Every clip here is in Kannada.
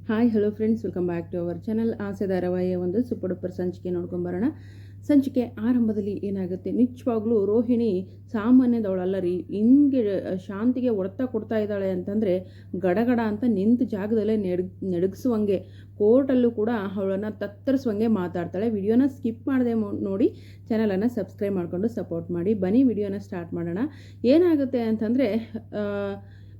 Hi hello friends, welcome back to our channel. ಆಸೆ ಧಾರಾವಾಹಿಯ ಒಂದು ಸೂಪರ್ ಡೂಪರ್ ಸಂಚಿಕೆ ನೋಡ್ಕೊಂಬರೋಣ. ಸಂಚಿಕೆ ಆರಂಭದಲ್ಲಿ ಏನಾಗುತ್ತೆ, ನಿಜವಾಗ್ಲೂ ರೋಹಿಣಿ ಸಾಮಾನ್ಯದವಳಲ್ಲ ರೀ. ಹಿಂಗೆ ಶಾಂತಿಗೆ ಹೊಡೆತ ಕೊಡ್ತಾ ಇದ್ದಾಳೆ ಅಂತಂದರೆ ಗಡಗಡ ಅಂತ ನಿಂತ ಜಾಗದಲ್ಲೇ ನಡಗಿಸುವಂಗೆ, ಕೋರ್ಟಲ್ಲೂ ಕೂಡ ಅವಳನ್ನು ತತ್ತರಿಸುವಂಗೆ ಮಾತಾಡ್ತಾಳೆ. ವಿಡಿಯೋನ ಸ್ಕಿಪ್ ಮಾಡದೆ ನೋಡಿ, ಚಾನಲನ್ನು ಸಬ್ಸ್ಕ್ರೈಬ್ ಮಾಡಿಕೊಂಡು ಸಪೋರ್ಟ್ ಮಾಡಿ. ಬನ್ನಿ ವಿಡಿಯೋನ ಸ್ಟಾರ್ಟ್ ಮಾಡೋಣ. ಏನಾಗುತ್ತೆ ಅಂತಂದರೆ,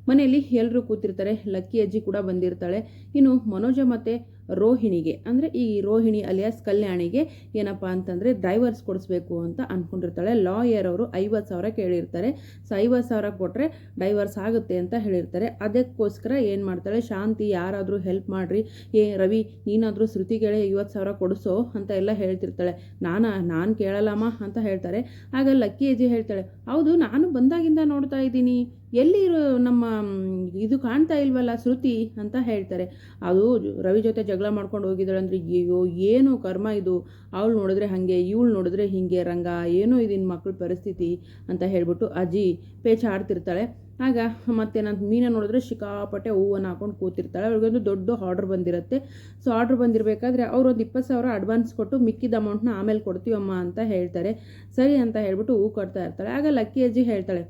ಮನೆಯಲ್ಲಿ ಎಲ್ಲರೂ ಕೂತಿರ್ತಾರೆ. ಲಕ್ಕಿ ಅಜ್ಜಿ ಕೂಡ ಬಂದಿರ್ತಾಳೆ. ಇನ್ನು ಮನೋಜ ಮತ್ತು ರೋಹಿಣಿಗೆ, ಅಂದರೆ ಈ ರೋಹಿಣಿ ಅಲಿಯಾಸ್ ಕಲ್ಯಾಣಿಗೆ ಏನಪ್ಪ ಅಂತಂದರೆ ಡ್ರೈವರ್ಸ್ ಕೊಡಿಸ್ಬೇಕು ಅಂತ ಅಂದ್ಕೊಂಡಿರ್ತಾಳೆ. ಲಾಯರ್ ಅವರು 50,000 ಕೇಳಿರ್ತಾರೆ. ಸೊ 50,000 ಕೊಟ್ಟರೆ ಡೈವರ್ಸ್ ಆಗುತ್ತೆ ಅಂತ ಹೇಳಿರ್ತಾರೆ. ಅದಕ್ಕೋಸ್ಕರ ಏನು ಮಾಡ್ತಾಳೆ, ಶಾಂತಿ ಯಾರಾದರೂ ಹೆಲ್ಪ್ ಮಾಡಿರಿ, ರವಿ ನೀನಾದರೂ ಶ್ರುತಿಗೆ 50,000 ಕೊಡಿಸೋ ಅಂತ ಎಲ್ಲ ಹೇಳ್ತಿರ್ತಾಳೆ. ನಾನು ಕೇಳಲ್ಲಮ್ಮ ಅಂತ ಹೇಳ್ತಾರೆ. ಆಗ ಲಕ್ಕಿ ಅಜ್ಜಿ ಹೇಳ್ತಾಳೆ, ಹೌದು ನಾನು ಬಂದಾಗಿಂದ ನೋಡ್ತಾ ಇದ್ದೀನಿ, ಎಲ್ಲಿ ನಮ್ಮ ಇದು ಕಾಣ್ತಾ ಇಲ್ವಲ್ಲ ಶ್ರುತಿ ಅಂತ ಹೇಳ್ತಾರೆ. ಅದು ರವಿ ಜೊತೆ ಜಗಳ ಮಾಡ್ಕೊಂಡು ಹೋಗಿದ್ದಾಳೆ ಅಂದರೆ, ಅಯ್ಯೋ ಏನು ಕರ್ಮ ಇದು, ಅವಳು ನೋಡಿದ್ರೆ ಹಾಗೆ ಇವಳು ನೋಡಿದ್ರೆ ಹೀಗೆ, ರಂಗ ಏನೋ ಇದಿನ ಮಕ್ಕಳ ಪರಿಸ್ಥಿತಿ ಅಂತ ಹೇಳ್ಬಿಟ್ಟು ಅಜ್ಜಿ ಪೇಚ ಆಡ್ತಿರ್ತಾಳೆ. ಆಗ ಮತ್ತೆ ನಾನು ಮೀನ ನೋಡಿದ್ರೆ ಸಿಕ್ಕಾಪಟ್ಟೆ ಹೂವನ್ನು ಹಾಕೊಂಡು ಕೂತಿರ್ತಾಳೆ. ಅವ್ರಿಗೊಂದು ದೊಡ್ಡ ಆರ್ಡ್ರ್ ಬಂದಿರುತ್ತೆ. ಸೊ ಆರ್ಡ್ರ್ ಬಂದಿರಬೇಕಾದ್ರೆ ಅವರೊಂದು 20,000 ಅಡ್ವಾನ್ಸ್ ಕೊಟ್ಟು ಮಿಕ್ಕಿದ ಅಮೌಂಟ್ನ ಆಮೇಲೆ ಕೊಡ್ತೀವಮ್ಮ ಅಂತ ಹೇಳ್ತಾರೆ. ಸರಿ ಅಂತ ಹೇಳ್ಬಿಟ್ಟು ಹೂ ಕೊಡ್ತಾ ಇರ್ತಾಳೆ. ಆಗ ಲಕ್ಕಿ ಅಜ್ಜಿ ಹೇಳ್ತಾಳೆ,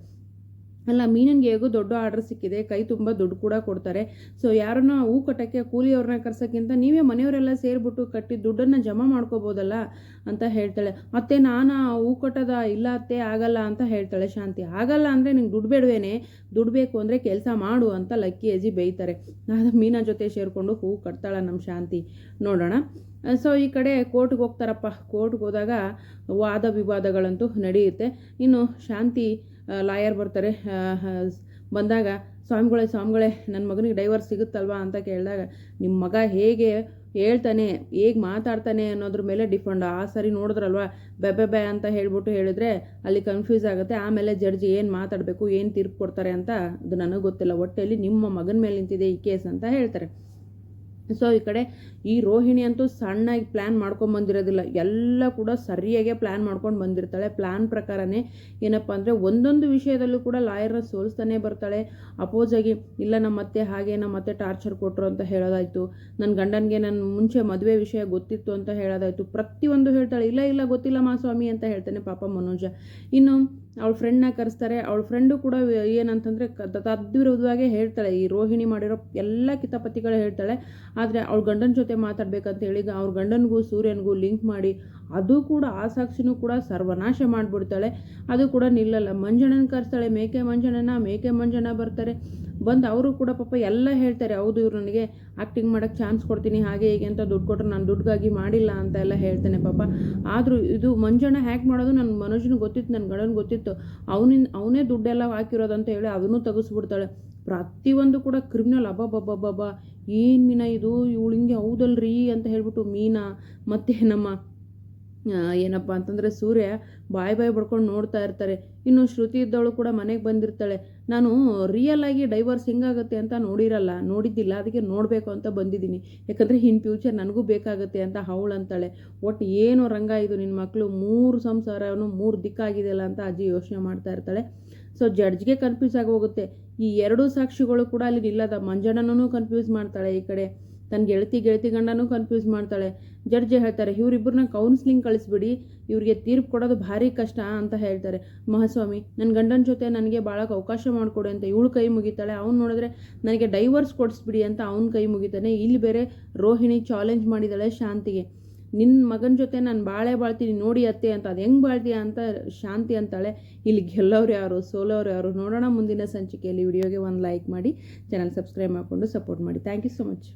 ಅಲ್ಲ ಮೀನನ್ಗೆ ಹೇಗೋ ದೊಡ್ಡ ಆರ್ಡ್ರ್ ಸಿಕ್ಕಿದೆ, ಕೈ ತುಂಬ ದುಡ್ಡು ಕೂಡ ಕೊಡ್ತಾರೆ. ಸೊ ಯಾರನ್ನ ಹೂ ಕಟ್ಟೋಕ್ಕೆ ಕೂಲಿಯವ್ರನ್ನ ಕರ್ಸೋಕ್ಕಿಂತ ನೀವೇ ಮನೆಯವರೆಲ್ಲ ಸೇರಿಬಿಟ್ಟು ಕಟ್ಟಿ ದುಡ್ಡನ್ನು ಜಮಾ ಮಾಡ್ಕೋಬೋದಲ್ಲ ಅಂತ ಹೇಳ್ತಾಳೆ. ಅತ್ತೆ ನಾನು ಹೂ ಕಟ್ಟೋದ, ಇಲ್ಲ ಅತ್ತೆ ಆಗಲ್ಲ ಅಂತ ಹೇಳ್ತಾಳೆ ಶಾಂತಿ. ಆಗಲ್ಲ ಅಂದರೆ ನಿಂಗೆ ದುಡ್ಡು ಬೇಡವೇನೆ, ದುಡ್ಡು ಬೇಕು ಅಂದರೆ ಕೆಲಸ ಮಾಡು ಅಂತ ಲಕ್ಕಿ ಅಜ್ಜಿ ಬೈತಾರೆ. ನಾನು ಮೀನಾ ಜೊತೆ ಸೇರಿಕೊಂಡು ಹೂ ಕಟ್ತಾಳ ನಮ್ಮ ಶಾಂತಿ. ನೋಡೋಣ. ಸೊ ಈ ಕಡೆ ಕೋರ್ಟ್ಗೆ ಹೋಗ್ತಾರಪ್ಪ. ಕೋರ್ಟ್ಗೆ ಹೋದಾಗ ವಾದ ವಿವಾದಗಳಂತೂ ನಡೆಯುತ್ತೆ. ಇನ್ನು ಶಾಂತಿ ಲಾಯರ್ ಬರ್ತಾರೆ. ಬಂದಾಗ ಸ್ವಾಮಿಗಳೇ ನನ್ನ ಮಗನಿಗೆ ಡೈವರ್ಸ್ ಸಿಗುತ್ತಲ್ವಾ ಅಂತ ಕೇಳಿದಾಗ, ನಿಮ್ಮ ಮಗ ಹೇಗೆ ಹೇಳ್ತಾನೆ, ಹೇಗೆ ಮಾತಾಡ್ತಾನೆ ಅನ್ನೋದ್ರ ಮೇಲೆ ಡಿಪೆಂಡ್. ಆ ಸರಿ ನೋಡಿದ್ರಲ್ವ ಬೆಬೆ ಅಂತ ಹೇಳ್ಬಿಟ್ಟು ಹೇಳಿದ್ರೆ ಅಲ್ಲಿ ಕನ್ಫ್ಯೂಸ್ ಆಗುತ್ತೆ. ಆಮೇಲೆ ಜಡ್ಜ್ ಏನು ಮಾತಾಡಬೇಕು, ಏನು ತೀರ್ಪು ಕೊಡ್ತಾರೆ ಅಂತ ಅದು ನನಗೆ ಗೊತ್ತಿಲ್ಲ. ಒಟ್ಟಲ್ಲಿ ನಿಮ್ಮ ಮಗನ ಮೇಲೆ ನಿಂತಿದೆ ಈ ಕೇಸ್ ಅಂತ ಹೇಳ್ತಾರೆ. ಸೊ ಈ ಕಡೆ ಈ ರೋಹಿಣಿ ಅಂತೂ ಸಣ್ಣಾಗಿ ಪ್ಲ್ಯಾನ್ ಮಾಡ್ಕೊಂಡು ಬಂದಿರೋದಿಲ್ಲ, ಎಲ್ಲ ಕೂಡ ಸರಿಯಾಗೆ ಪ್ಲ್ಯಾನ್ ಮಾಡ್ಕೊಂಡು ಬಂದಿರ್ತಾಳೆ. ಪ್ಲ್ಯಾನ್ ಪ್ರಕಾರನೇ ಏನಪ್ಪ ಅಂದರೆ ಒಂದೊಂದು ವಿಷಯದಲ್ಲೂ ಕೂಡ ಲಾಯರ್ನ ಸೋಲಿಸ್ತಾನೆ ಬರ್ತಾಳೆ. ಅಪೋಸಾಗಿ ಇಲ್ಲ ನಮ್ಮತ್ತೆ ಹಾಗೆ ನಮ್ಮತ್ತೆ ಟಾರ್ಚರ್ ಕೊಟ್ಟರು ಅಂತ ಹೇಳೋದಾಯಿತು, ನನ್ನ ಗಂಡನಿಗೆ ನನ್ನ ಮುಂಚೆ ಮದುವೆ ವಿಷಯ ಗೊತ್ತಿತ್ತು ಅಂತ ಹೇಳೋದಾಯಿತು, ಪ್ರತಿಯೊಂದು ಹೇಳ್ತಾಳೆ. ಇಲ್ಲ ಗೊತ್ತಿಲ್ಲ ಸ್ವಾಮಿ ಅಂತ ಹೇಳ್ತಾನೆ ಪಾಪ ಮನೋಜ. ಇನ್ನು ಅವಳ ಫ್ರೆಂಡ್ನ ಕರೆಸ್ತಾರೆ. ಅವಳ ಫ್ರೆಂಡು ಕೂಡ ಏನಂತಂದರೆ ತದ್ವಿರುದ್ಧವಾಗೇ ಹೇಳ್ತಾಳೆ. ಈ ರೋಹಿಣಿ ಮಾಡಿರೋ ಎಲ್ಲ ಕಿತಾಪತಿಗಳು ಹೇಳ್ತಾಳೆ. ಆದರೆ ಅವಳ ಗಂಡನ ಜೊತೆ ಮಾತಾಡ್ಬೇಕಂತ ಹೇಳಿ ಅವ್ರ ಗಂಡನಿಗೂ ಸೂರ್ಯನಿಗೂ ಲಿಂಕ್ ಮಾಡಿ ಅದು ಕೂಡ ಆ ಸಾಕ್ಷಿನೂ ಕೂಡ ಸರ್ವನಾಶ ಮಾಡಿಬಿಡ್ತಾಳೆ. ಅದು ಕೂಡ ನಿಲ್ಲಲ್ಲ. ಮಂಜಣ್ಣನ ಕರೆಸ್ತಾಳೆ. ಮೇಕೆ ಮಂಜಣ್ಣ ಬರ್ತಾರೆ. ಬಂದು ಅವರು ಕೂಡ ಪಾಪ ಎಲ್ಲ ಹೇಳ್ತಾರೆ, ಹೌದು ಇವ್ರು ನನಗೆ ಆ್ಯಕ್ಟಿಂಗ್ ಮಾಡೋಕ್ಕೆ ಚಾನ್ಸ್ ಕೊಡ್ತೀನಿ ಹಾಗೆ ಹೀಗೆ ಅಂತ ದುಡ್ಡು ಕೊಟ್ಟರು, ನಾನು ದುಡ್ಡುಗಾಗಿ ಮಾಡಿಲ್ಲ ಅಂತ ಎಲ್ಲ ಹೇಳ್ತಾನೆ ಪಾಪ. ಆದರೂ ಇದು ಮಂಜಣ್ಣ ಹ್ಯಾಕ್ ಮಾಡೋದು ನನ್ನ ಮನೋಜನಿಗೆ ಗೊತ್ತಿತ್ತು, ನನ್ನ ಗಂಡನಿಗೆ ಗೊತ್ತಿತ್ತು, ಅವನೇ ದುಡ್ಡೆಲ್ಲ ಹಾಕಿರೋದು ಅಂತ ಹೇಳಿ ಅದನ್ನು ತೆಗೆಸ್ಬಿಡ್ತಾಳೆ. ಪ್ರತಿಯೊಂದು ಕೂಡ ಕ್ರಿಮಿನಲ್. ಅಬ್ಬಬ್ಬಬ್ಬಬ್ಬ ಏನು ಮೀನಾ ಇದು, ಇವಳು ಹಿಂಗೆ ಹೌದಲ್ರಿ ಅಂತ ಹೇಳ್ಬಿಟ್ಟು ಮೀನಾ ಮತ್ತು ನಮ್ಮ ಏನಪ್ಪ ಅಂತಂದರೆ ಸೂರ್ಯ ಬಾಯ್ ಬಡ್ಕೊಂಡು ನೋಡ್ತಾ ಇರ್ತಾರೆ. ಇನ್ನು ಶ್ರುತಿ ಇದ್ದವಳು ಕೂಡ ಮನೆಗೆ ಬಂದಿರ್ತಾಳೆ. ನಾನು ರಿಯಲ್ ಆಗಿ ಡೈವರ್ಸ್ ಹೆಂಗಾಗುತ್ತೆ ಅಂತ ನೋಡಿದ್ದಿಲ್ಲ, ಅದಕ್ಕೆ ನೋಡಬೇಕು ಅಂತ ಬಂದಿದ್ದೀನಿ, ಯಾಕಂದರೆ ಇನ್ ಫ್ಯೂಚರ್ ನನಗೂ ಬೇಕಾಗುತ್ತೆ ಅಂತ ಅವಳು ಅಂತಾಳೆ. ಒಟ್ಟು ಏನೋ ರಂಗ ಇದು ನಿನ್ನ ಮಕ್ಕಳು 3 ಸಂಸಾರನೂ 3 ದಿಕ್ಕಾಗಿದೆಯಲ್ಲ ಅಂತ ಅಜ್ಜಿ ಯೋಚನೆ ಮಾಡ್ತಾ ಇರ್ತಾಳೆ. ಸೊ ಜಡ್ಜ್ಗೆ ಕನ್ಫ್ಯೂಸ್ ಆಗಿ ಹೋಗುತ್ತೆ. ಈ 2 ಸಾಕ್ಷಿಗಳು ಕೂಡ ಅಲ್ಲಿ ನಿಲ್ಲದ. ಮಂಜಣ್ಣನೂ ಕನ್ಫ್ಯೂಸ್ ಮಾಡ್ತಾಳೆ. ಈ ಕಡೆ ತನ್ನ ಗೆಳತಿ ಗಂಡನೂ ಕನ್ಫ್ಯೂಸ್ ಮಾಡ್ತಾಳೆ. ಜಡ್ಜ್ ಹೇಳ್ತಾರೆ, ಇವರಿಬ್ಬರನ್ನ ಕೌನ್ಸ್ಲಿಂಗ್ ಕಳಿಸ್ಬಿಡಿ, ಇವ್ರಿಗೆ ತೀರ್ಪು ಕೊಡೋದು ಭಾರಿ ಕಷ್ಟ ಅಂತ ಹೇಳ್ತಾರೆ. ಮಹಾಸ್ವಾಮಿ ನನ್ನ ಗಂಡನ ಜೊತೆ ನನಗೆ ಭಾಳಕ್ಕೆ ಅವಕಾಶ ಮಾಡಿಕೊಡಿ ಅಂತ ಇವಳು ಕೈ ಮುಗಿತಾಳೆ. ಅವ್ನು ನೋಡಿದ್ರೆ ನನಗೆ ಡೈವರ್ಸ್ ಕೊಡಿಸ್ಬಿಡಿ ಅಂತ ಅವ್ನ ಕೈ ಮುಗಿತಾನೆ. ಇಲ್ಲಿ ಬೇರೆ ರೋಹಿಣಿ ಚಾಲೆಂಜ್ ಮಾಡಿದ್ದಾಳೆ ಶಾಂತಿಗೆ, ನಿನ್ನ ಮಗನ ಜೊತೆ ನಾನು ಬಾಳ್ತೀನಿ ನೋಡಿ ಅತ್ತೆ ಅಂತ. ಅದು ಹೆಂಗೆ ಬಾಳ್ತೀಯ ಅಂತ ಶಾಂತಿ ಅಂತಾಳೆ. ಇಲ್ಲಿ ಗೆಲ್ಲೋರು ಯಾರು ಸೋಲೋರು ಯಾರು ನೋಡೋಣ ಮುಂದಿನ ಸಂಚಿಕೆಯಲ್ಲಿ. ವಿಡಿಯೋಗೆ ಒಂದು ಲೈಕ್ ಮಾಡಿ, ಚಾನಲ್ ಸಬ್ಸ್ಕ್ರೈಬ್ ಮಾಡಿಕೊಂಡು ಸಪೋರ್ಟ್ ಮಾಡಿ. Thank you so much.